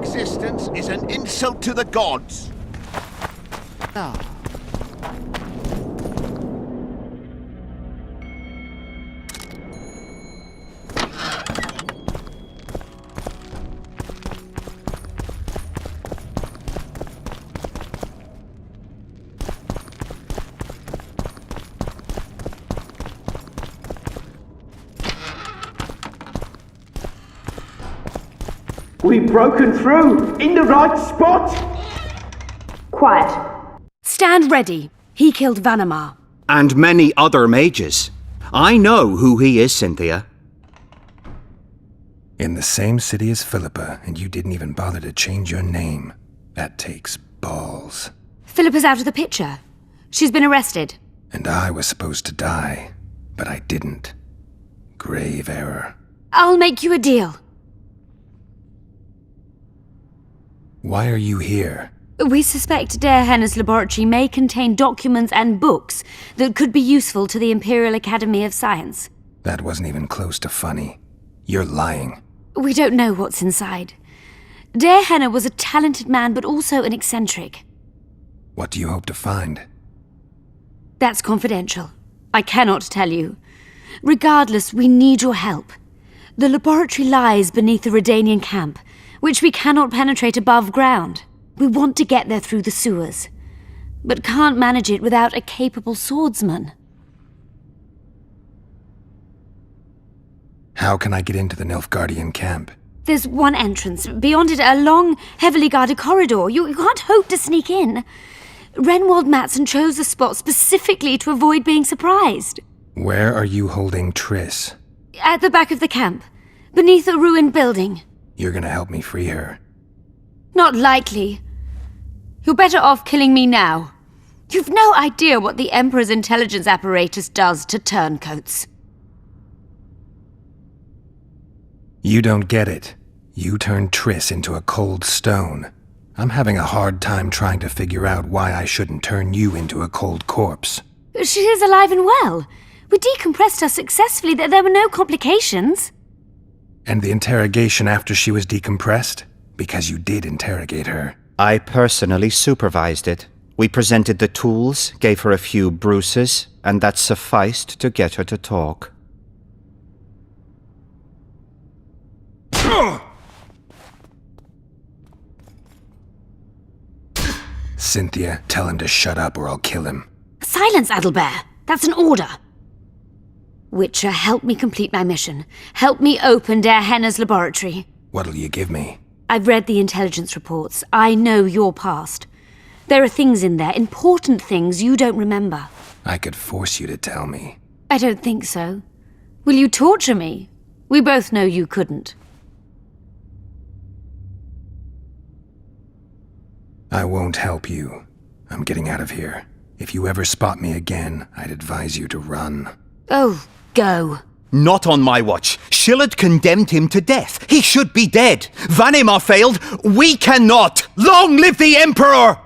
existence is an insult to the gods. Ah. We've broken through! In the right spot! Quiet. Stand ready. He killed Vanamar. And many other mages. I know who he is, Cynthia. In the same city as Philippa, and you didn't even bother to change your name. That takes balls. Philippa's out of the picture. She's been arrested. And I was supposed to die, but I didn't. Grave error. I'll make you a deal. Why are you here? We suspect Henna's laboratory may contain documents and books that could be useful to the Imperial Academy of Science. That wasn't even close to funny. You're lying. We don't know what's inside. Henna was a talented man, but also an eccentric. What do you hope to find? That's confidential. I cannot tell you. Regardless, we need your help. The laboratory lies beneath the Redanian camp, which we cannot penetrate above ground. We want to get there through the sewers, but can't manage it without a capable swordsman. How can I get into the Nilfgaardian camp? There's one entrance. Beyond it, a long, heavily guarded corridor. You can't hope to sneak in. Renwald Matson chose the spot specifically to avoid being surprised. Where are you holding Triss? At the back of the camp, beneath a ruined building. You're gonna help me free her. Not likely. You're better off killing me now. You've no idea what the Emperor's intelligence apparatus does to turncoats. You don't get it. You turned Triss into a cold stone. I'm having a hard time trying to figure out why I shouldn't turn you into a cold corpse. She is alive and well. We decompressed her successfully. There were no complications. And the interrogation after she was decompressed? Because you did interrogate her. I personally supervised it. We presented the tools, gave her a few bruises, and that sufficed to get her to talk. Cynthia, tell him to shut up or I'll kill him. Silence, Adelbear. That's an order. Witcher, help me complete my mission. Help me open Henna's laboratory. What'll you give me? I've read the intelligence reports. I know your past. There are things in there, important things you don't remember. I could force you to tell me. I don't think so. Will you torture me? We both know you couldn't. I won't help you. I'm getting out of here. If you ever spot me again, I'd advise you to run. Oh, go. Not on my watch. Shillard condemned him to death. He should be dead. Vanimar failed. We cannot. Long live the Emperor!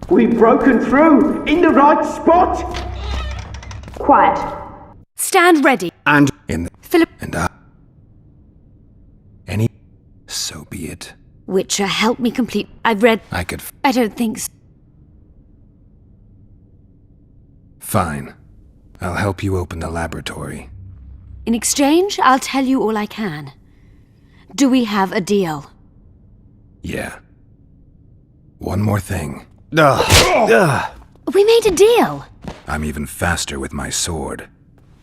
We've broken through in the right spot. Quiet. Stand ready. And In the... Philip. And any... So be it. Witcher, help me complete. I've read. I could... I don't think so. Fine. I'll help you open the laboratory. In exchange, I'll tell you all I can. Do we have a deal? Yeah. One more thing. We made a deal. I'm even faster with my sword.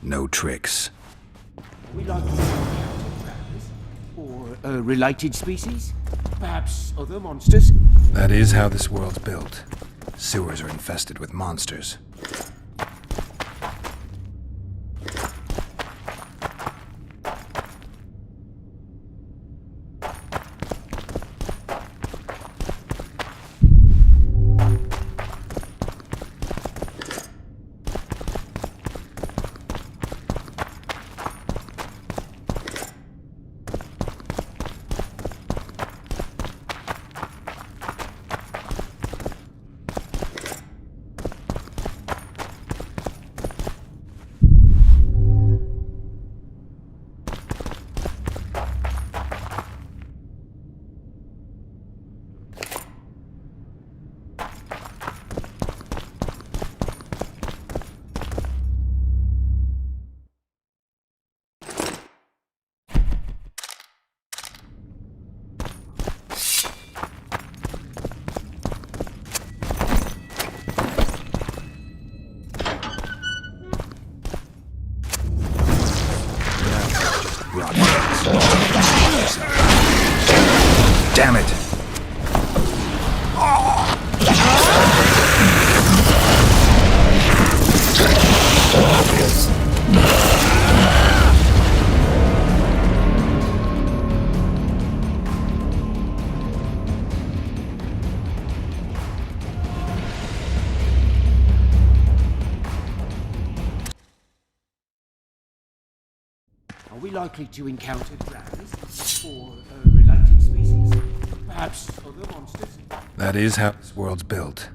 No tricks. We like or a related species? Perhaps other monsters? That is how this world's built. Sewers are infested with monsters. Damn it! Are we likely to encounter dragons or a related species? Perhaps other monsters? That is how this world's built.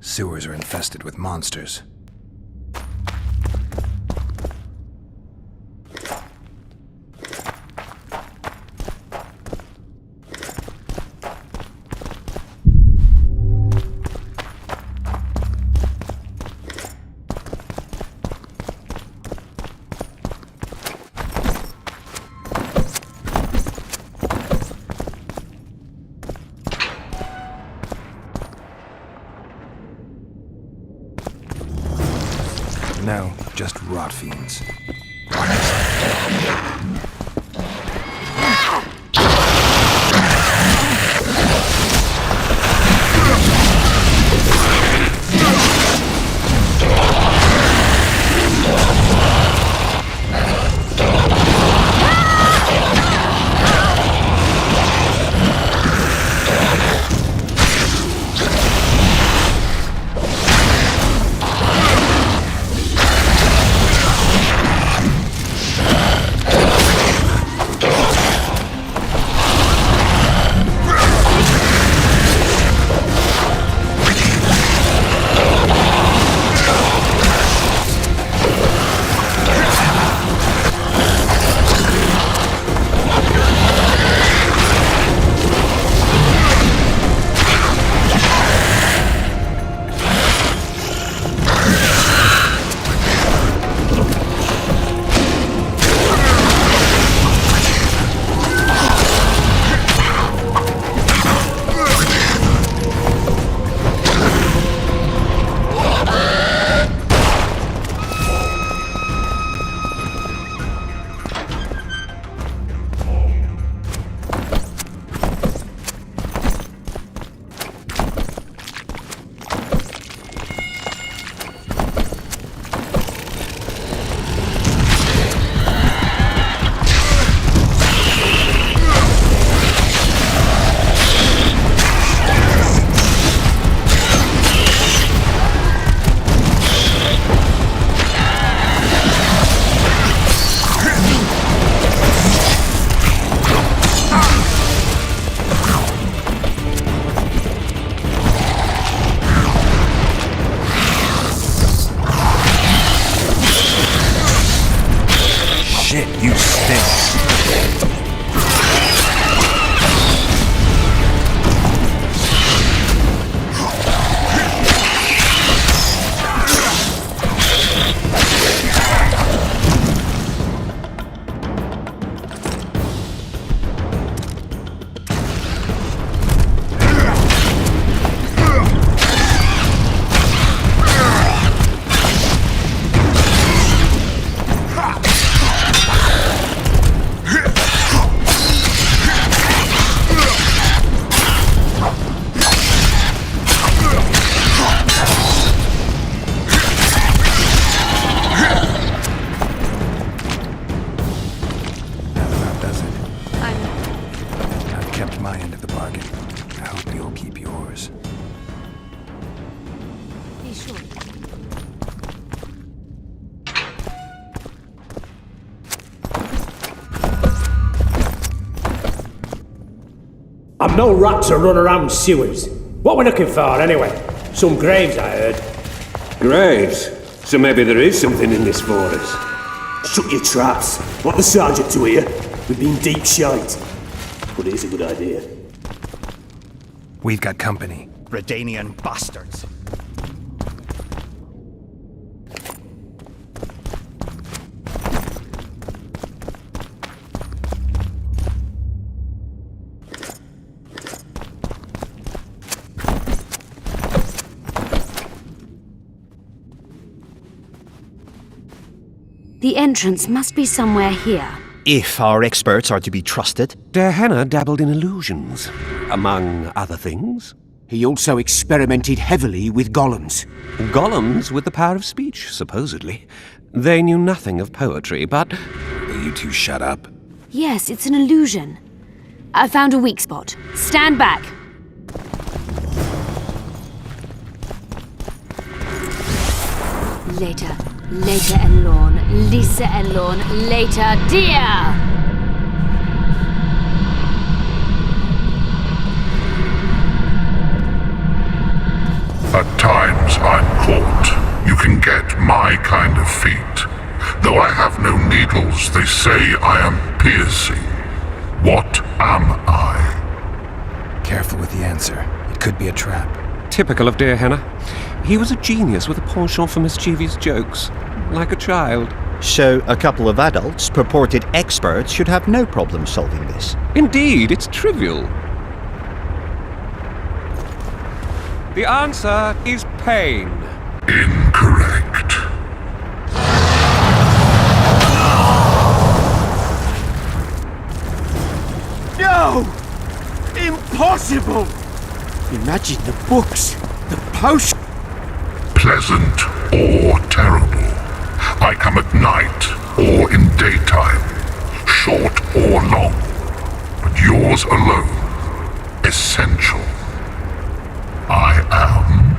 Sewers are infested with monsters. No, just rot fiends. be sure. I'm no rat to run around sewers. What we looking for, anyway? Some graves, I heard. Graves? So maybe there is something in this for us. Shut your traps. Want the sergeant to hear? We've been deep shite. But it is a good idea. We've got company. Redanian bastards. The entrance must be somewhere here. If our experts are to be trusted. Der Henner dabbled in illusions, among other things. He also experimented heavily with golems. Golems with the power of speech, supposedly. They knew nothing of poetry, but... Will you two shut up? Yes, it's an illusion. I found a weak spot. Stand back. Later. Later, Elorn. Lisa Elorn. Later, dear! At times I'm caught. You can get my kind of feat. Though I have no needles, they say I am piercing. What am I? Careful with the answer. It could be a trap. Typical of dear Henner. He was a genius with a penchant for mischievous jokes. Like a child. So a couple of adults, purported experts, should have no problem solving this. Indeed, it's trivial. The answer is pain. Incorrect. No! Impossible! Imagine the books, the post. Pleasant or terrible. I come at night or in daytime, short or long, but yours alone, essential. I am...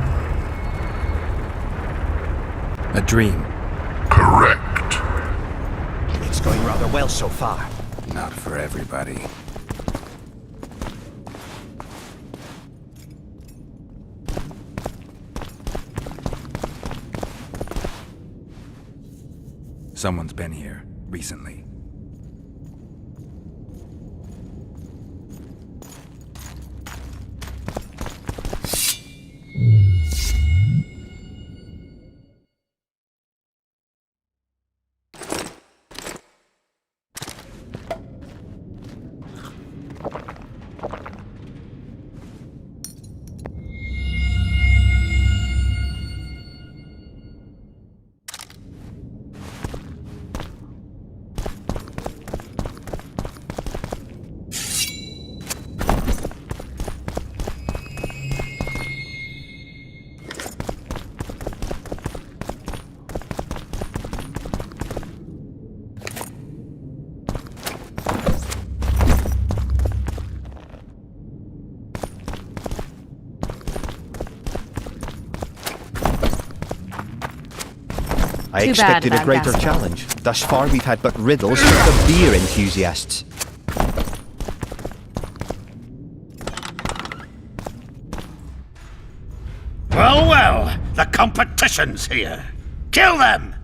A dream. correct. It's going rather well so far. Not for everybody. Someone's been here recently. I Too bad, expected a Van greater Gastel. challenge. Thus far we've had but riddles for the beer enthusiasts. Well, well, the competition's here. Kill them!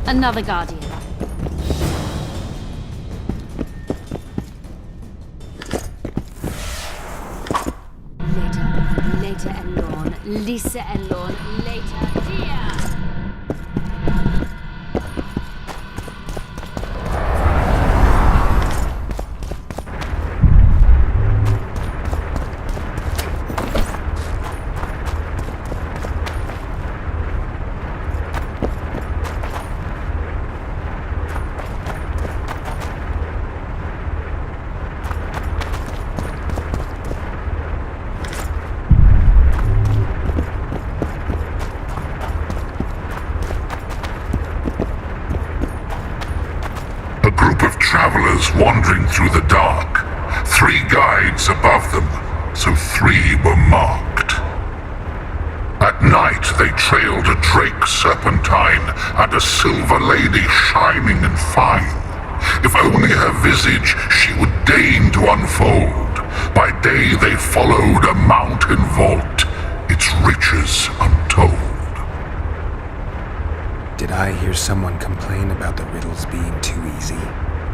Another Guardian. Later Elorn, Lisa Elorn, later dear. Travelers wandering through the dark. 3 guides above them, so 3 were marked. At night they trailed a drake serpentine and a silver lady shining and fine. If only her visage she would deign to unfold. By day they followed a mountain vault, its riches untold. Did I hear someone complain about the riddles being too easy?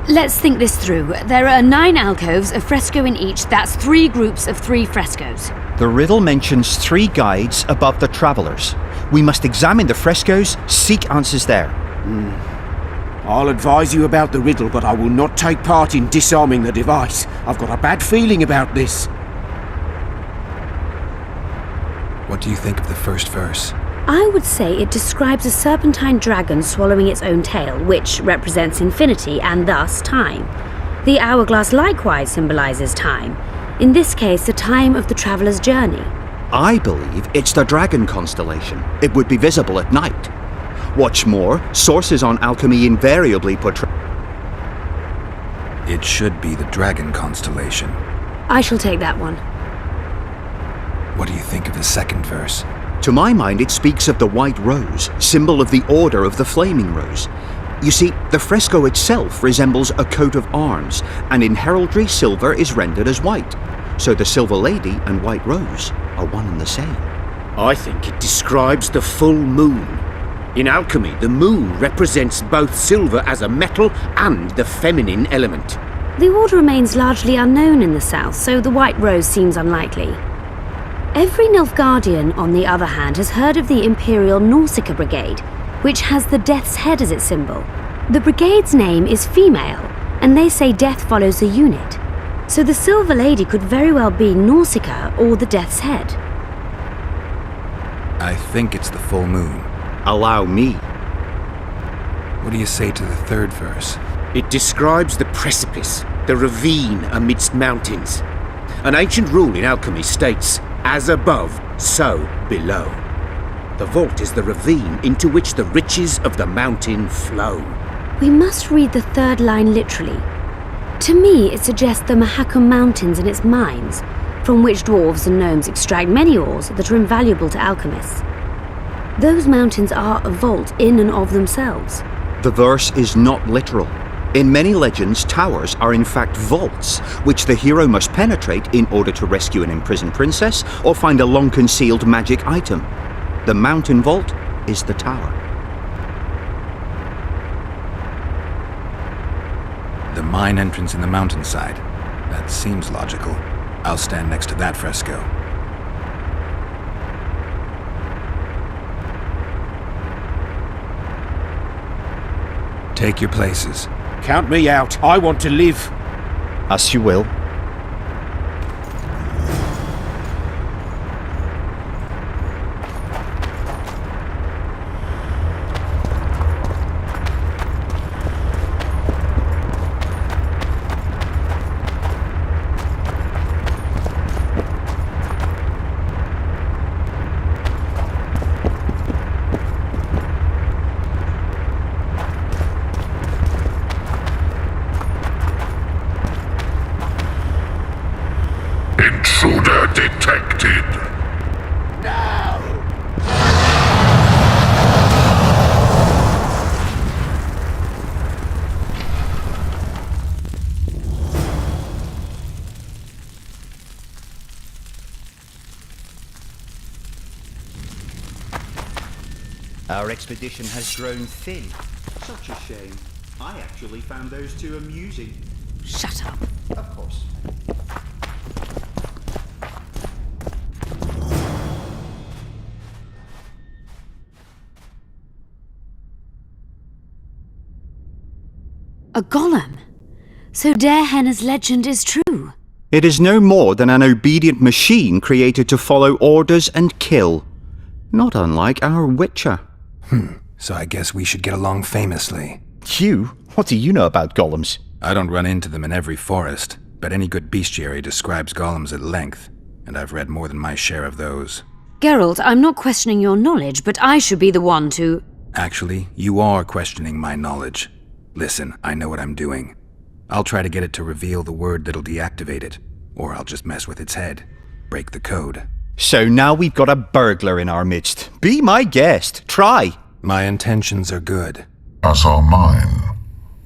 Let's think this through. There are 9 alcoves, a fresco in each. That's 3 groups of 3 frescoes. The riddle mentions 3 guides above the travelers. We must examine the frescoes, seek answers there. I'll advise you about the riddle, but I will not take part in disarming the device. I've got a bad feeling about this. What do you think of the first verse? I would say it describes a serpentine dragon swallowing its own tail, which represents infinity and thus time. The hourglass likewise symbolizes time. In this case, the time of the traveler's journey. I believe it's the dragon constellation. It would be visible at night. What's more, sources on alchemy invariably portray... It should be the dragon constellation. I shall take that one. What do you think of the second verse? To my mind, it speaks of the white rose, symbol of the Order of the Flaming Rose. You see, the fresco itself resembles a coat of arms, and in heraldry, silver is rendered as white. So the Silver Lady and White Rose are one and the same. I think it describes the full moon. In alchemy, the moon represents both silver as a metal and the feminine element. The order remains largely unknown in the south, so the White Rose seems unlikely. Every Nilfgaardian, on the other hand, has heard of the Imperial Nausicaa Brigade, which has the Death's Head as its symbol. The brigade's name is female, and they say death follows the unit. So the Silver Lady could very well be Nausicaa or the Death's Head. I think it's the full moon. Allow me. What do you say to the third verse? It describes the precipice, the ravine amidst mountains. An ancient rule in alchemy states, as above, so below. The vault is the ravine into which the riches of the mountain flow. We must read the third line literally. To me, it suggests the Mahakam Mountains and its mines, from which dwarves and gnomes extract many ores that are invaluable to alchemists. Those mountains are a vault in and of themselves. The verse is not literal. In many legends, towers are in fact vaults, which the hero must penetrate in order to rescue an imprisoned princess or find a long-concealed magic item. The mountain vault is the tower. The mine entrance in the mountainside. That seems logical. I'll stand next to that fresco. Take your places. Count me out. I want to live. As you will. Intruder detected. Our expedition has grown thin. Such a shame. I actually found those two amusing. Shut up. Of course. A golem? So Derhenna's legend is true? It is no more than an obedient machine created to follow orders and kill. Not unlike our Witcher. So I guess we should get along famously. You? What do you know about golems? I don't run into them in every forest, but any good bestiary describes golems at length, and I've read more than my share of those. Geralt, I'm not questioning your knowledge, but I should be the one to... Actually, you are questioning my knowledge. Listen, I know what I'm doing. I'll try to get it to reveal the word that'll deactivate it, or I'll just mess with its head. Break the code. So now we've got a burglar in our midst. Be my guest. Try. My intentions are good. As are mine.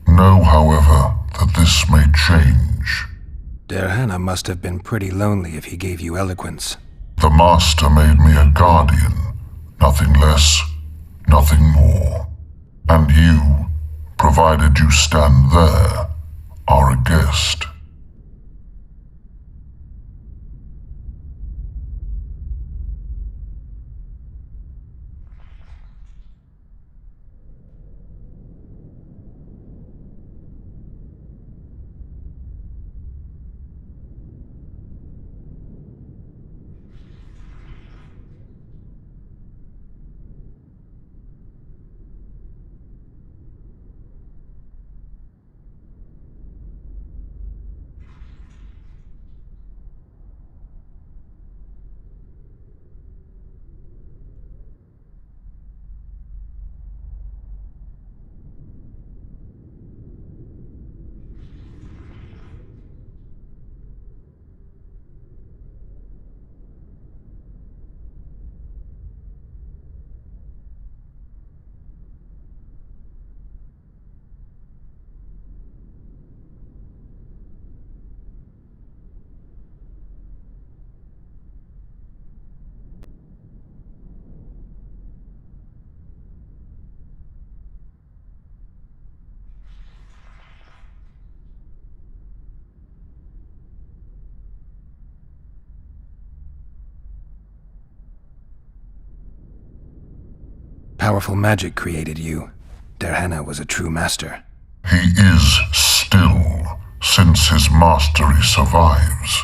Know, however, that this may change. Derhenna must have been pretty lonely if he gave you eloquence. The Master made me a guardian. Nothing less, nothing more. And you, provided you stand there, are a guest. Powerful magic created you. Derhenna was a true master. He is still, since his mastery survives.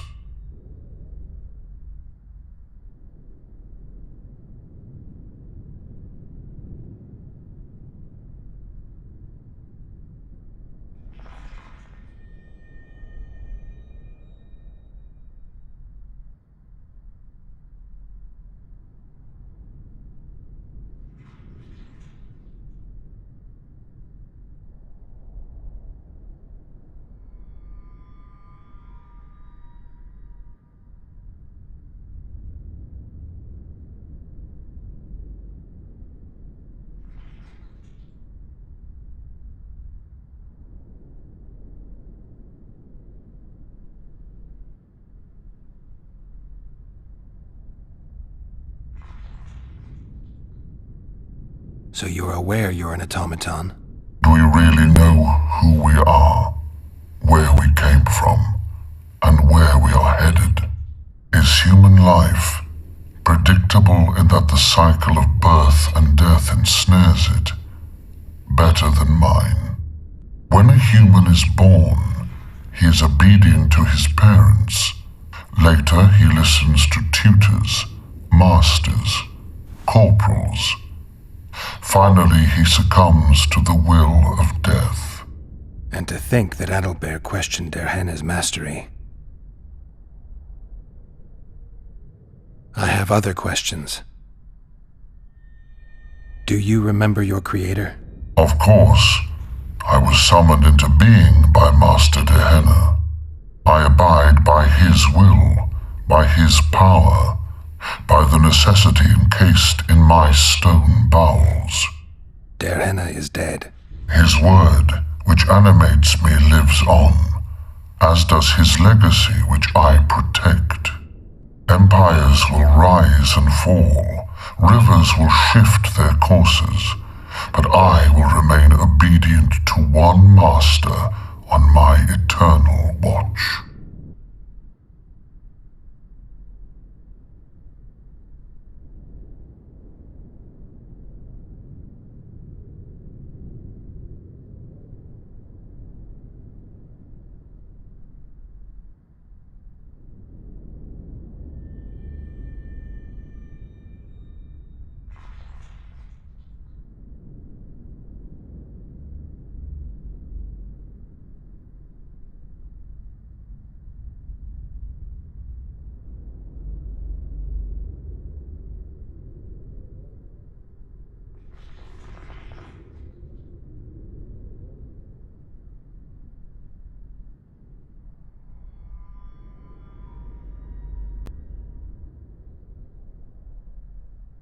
So you're aware you're an automaton? Do we really know who we are, where we came from, and where we are headed? Is human life predictable in that the cycle of birth and death ensnares it, better than mine? When a human is born, he is obedient to his parents. Later he listens to tutors, masters, corporals. Finally, he succumbs to the will of death. And to think that Adalbert questioned Derhenna's mastery. I have other questions. Do you remember your creator? Of course. I was summoned into being by Master Derhenna. I abide by his will, by his power, by the necessity encased in my stone bowels. Derhenna is dead. His word, which animates me, lives on, as does his legacy, which I protect. Empires will rise and fall, rivers will shift their courses, but I will remain obedient to one master on my eternal watch.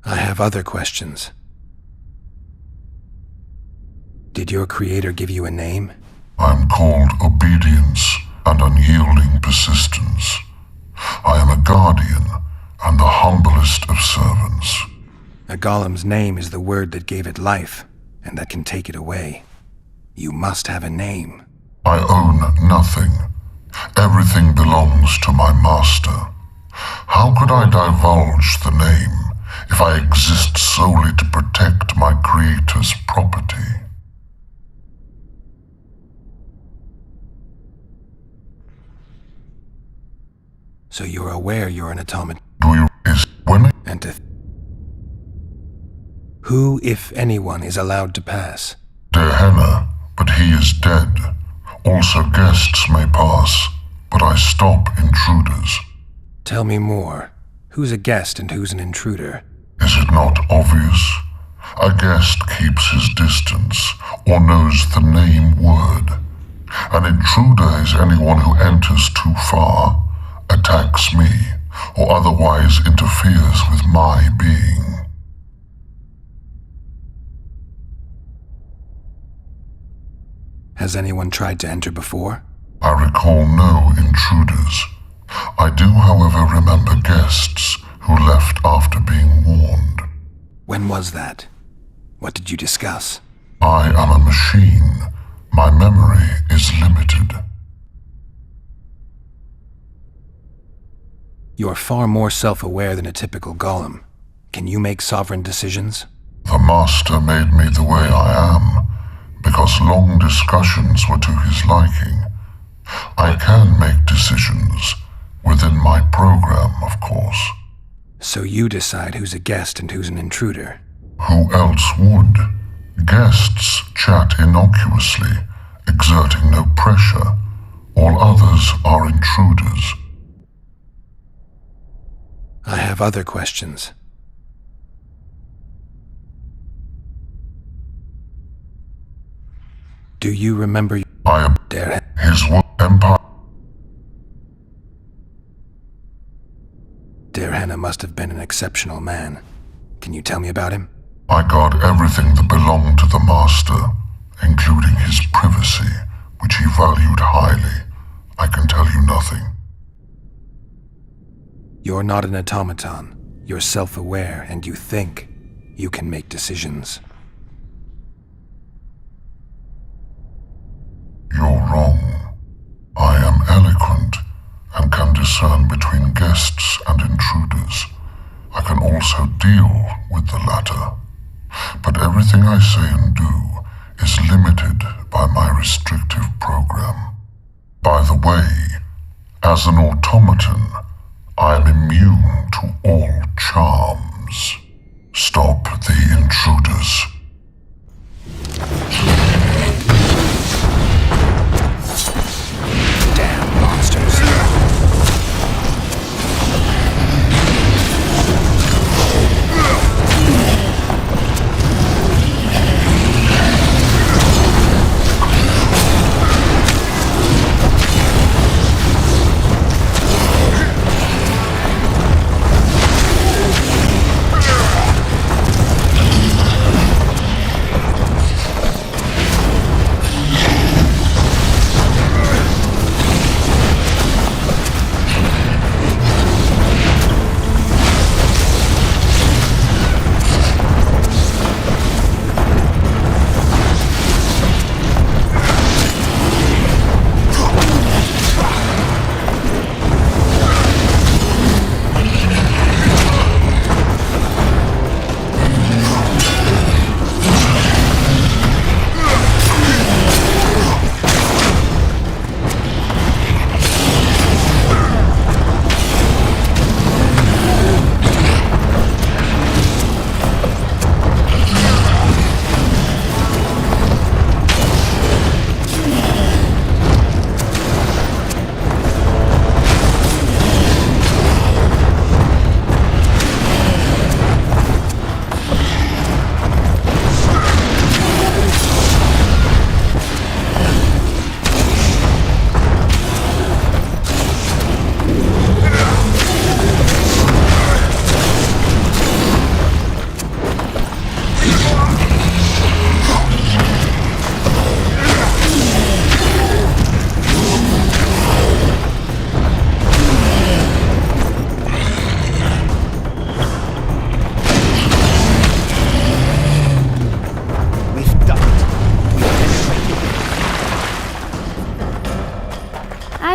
I have other questions. Did your creator give you a name? I'm called obedience and unyielding persistence. I am a guardian and the humblest of servants. A golem's name is the word that gave it life, and that can take it away. You must have a name. I own nothing. Everything belongs to my master. How could I divulge the name if I exist solely to protect my creator's property? So you're aware you're an automaton. Do you is women? And who, if anyone, is allowed to pass? Dehenna, but he is dead. Also guests may pass, but I stop intruders. Tell me more. Who's a guest and who's an intruder? Is it not obvious? A guest keeps his distance, or knows the name word. An intruder is anyone who enters too far, attacks me, or otherwise interferes with my being. Has anyone tried to enter before? I recall no intruders. I do, however, remember guests who left after being warned. When was that? What did you discuss? I am a machine. My memory is limited. You're far more self-aware than a typical golem. Can you make sovereign decisions? The master made me the way I am, because long discussions were to his liking. I can make decisions, within my program, of course. So you decide who's a guest and who's an intruder? Who else would? Guests chat innocuously, exerting no pressure. All others are intruders. I have other questions. Do you remember I am his empire? Dehenna must have been an exceptional man. Can you tell me about him? I guard everything that belonged to the master, including his privacy, which he valued highly. I can tell you nothing. You're not an automaton. You're self-aware, and you think. You can make decisions. You're wrong. I am eloquent and can discern between guests and intruders. I can also deal with the latter. But everything I say and do is limited by my restrictive program. By the way, as an automaton, I am immune to all charms. Stop the intruders. Damn monsters.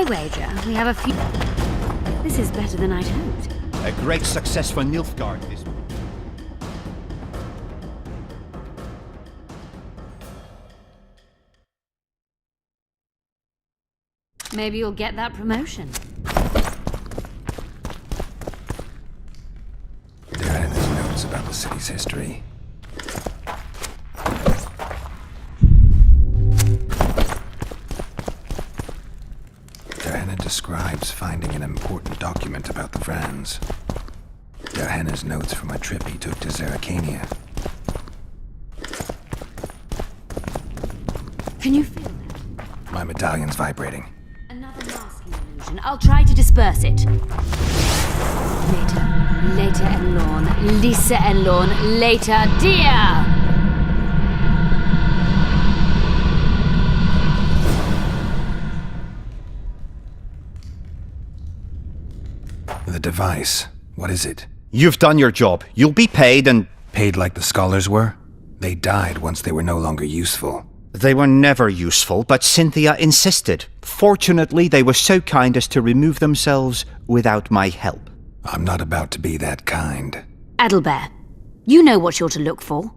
I wager we have a few... This is better than I'd hoped. A great success for Nilfgaard this Maybe you'll get that promotion. There are his notes about the city's history. Johanna describes finding an important document about the Vrans. Johanna's notes from a trip he took to Zeracania. Can you feel that? My medallion's vibrating. Another masking illusion. I'll try to disperse it. Later en Lorne. Lisa en Lorne. Later, dear! The device. What is it? You've done your job. You'll be paid and... Paid like the scholars were? They died once they were no longer useful. They were never useful, but Cynthia insisted. Fortunately, they were so kind as to remove themselves without my help. I'm not about to be that kind. Adelbert, you know what you're to look for.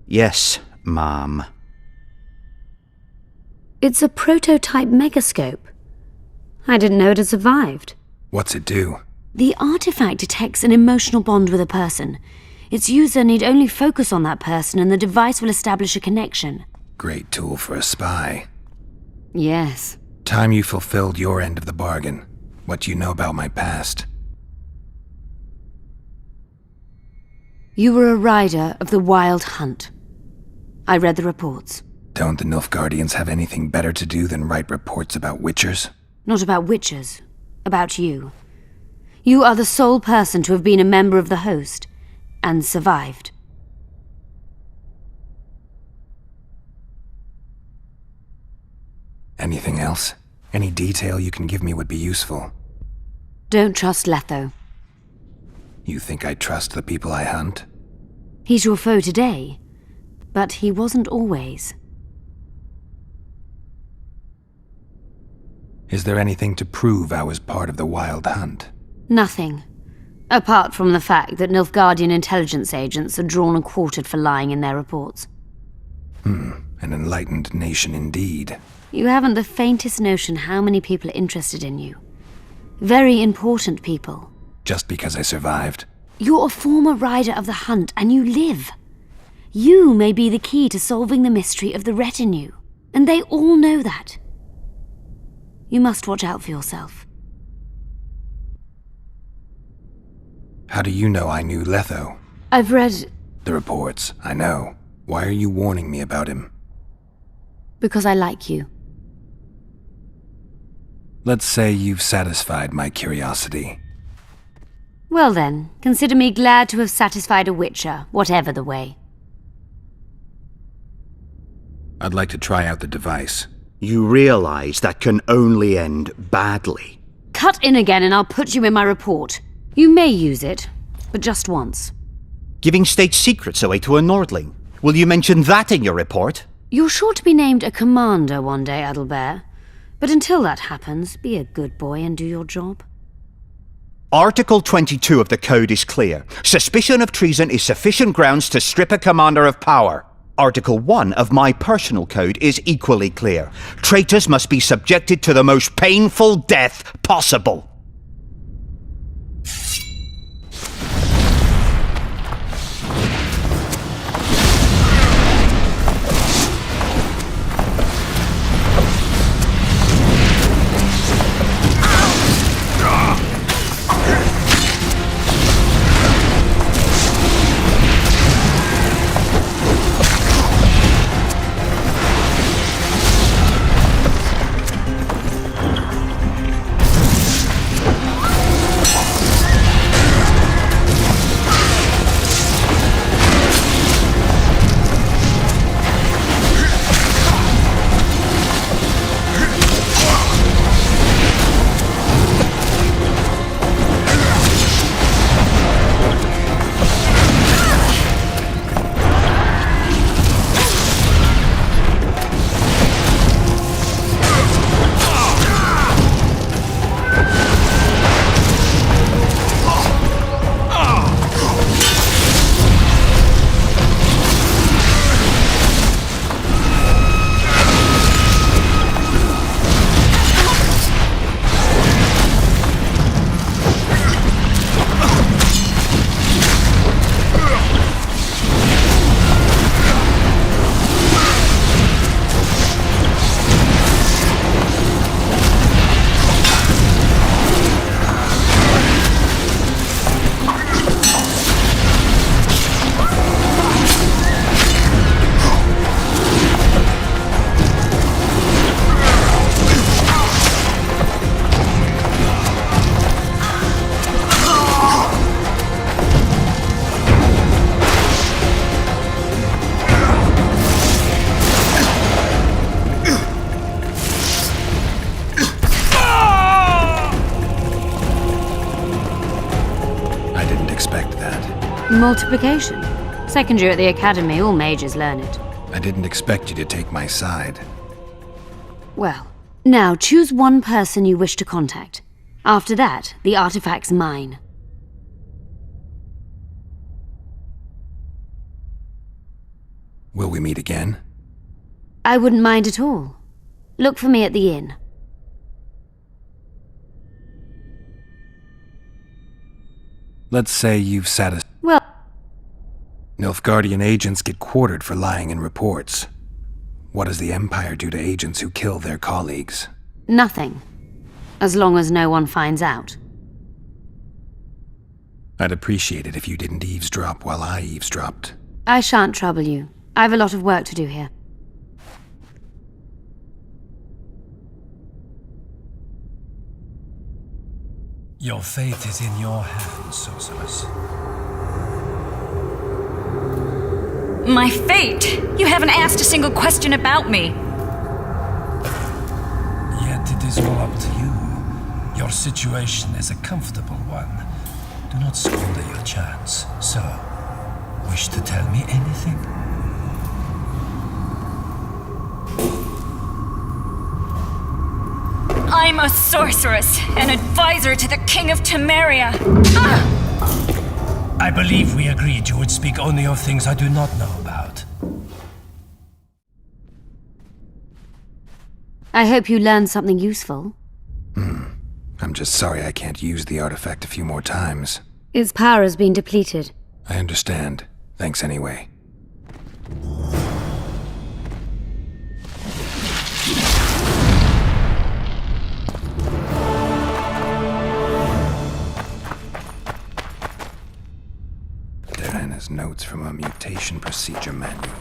Yes, ma'am. It's a prototype megascope. I didn't know it had survived. What's it do? The artifact detects an emotional bond with a person. Its user need only focus on that person and the device will establish a connection. Great tool for a spy. Yes. Time you fulfilled your end of the bargain. What do you know about my past? You were a rider of the Wild Hunt. I read the reports. Don't the Nilfgaardians have anything better to do than write reports about witchers? Not about witchers. About you. You are the sole person to have been a member of the host, and survived. Anything else? Any detail you can give me would be useful. Don't trust Letho. You think I trust the people I hunt? He's your foe today, but he wasn't always. Is there anything to prove I was part of the Wild Hunt? Nothing. Apart from the fact that Nilfgaardian intelligence agents are drawn and quartered for lying in their reports. An enlightened nation indeed. You haven't the faintest notion how many people are interested in you. Very important people. Just because I survived? You're a former rider of the hunt, and you live. You may be the key to solving the mystery of the retinue, and they all know that. You must watch out for yourself. How do you know I knew Letho? I've read... The reports, I know. Why are you warning me about him? Because I like you. Let's say you've satisfied my curiosity. Well then, consider me glad to have satisfied a witcher, whatever the way. I'd like to try out the device. You realize that can only end badly. Cut in again and I'll put you in my report. You may use it, but just once. Giving state secrets away to a Nordling. Will you mention that in your report? You're sure to be named a commander one day, Adelbert. But until that happens, be a good boy and do your job. Article 22 of the Code is clear. Suspicion of treason is sufficient grounds to strip a commander of power. Article 1 of my personal code is equally clear. Traitors must be subjected to the most painful death possible. Multiplication. Second year at the academy, all mages learn it. I didn't expect you to take my side. Well, now choose one person you wish to contact. After that, the artifact's mine. Will we meet again? I wouldn't mind at all. Look for me at the inn. Let's say you've satisfied. Well, Nilfgaardian agents get quartered for lying in reports. What does the Empire do to agents who kill their colleagues? nothing. As long as no one finds out. I'd appreciate it if you didn't eavesdrop while I eavesdropped. I shan't trouble you. I have a lot of work to do here. Your fate is in your hands, sorceress. My fate? You haven't asked a single question about me. Yet it is all up to you. Your situation is a comfortable one. Do not squander your chance. So, wish to tell me anything? I'm a sorceress, an advisor to the King of Temeria. I believe we agreed you would speak only of things I do not know about. I hope you learned something useful. I'm just sorry I can't use the artifact a few more times. Its power has been depleted. I understand. Thanks anyway. Diana's notes from a mutation procedure manual.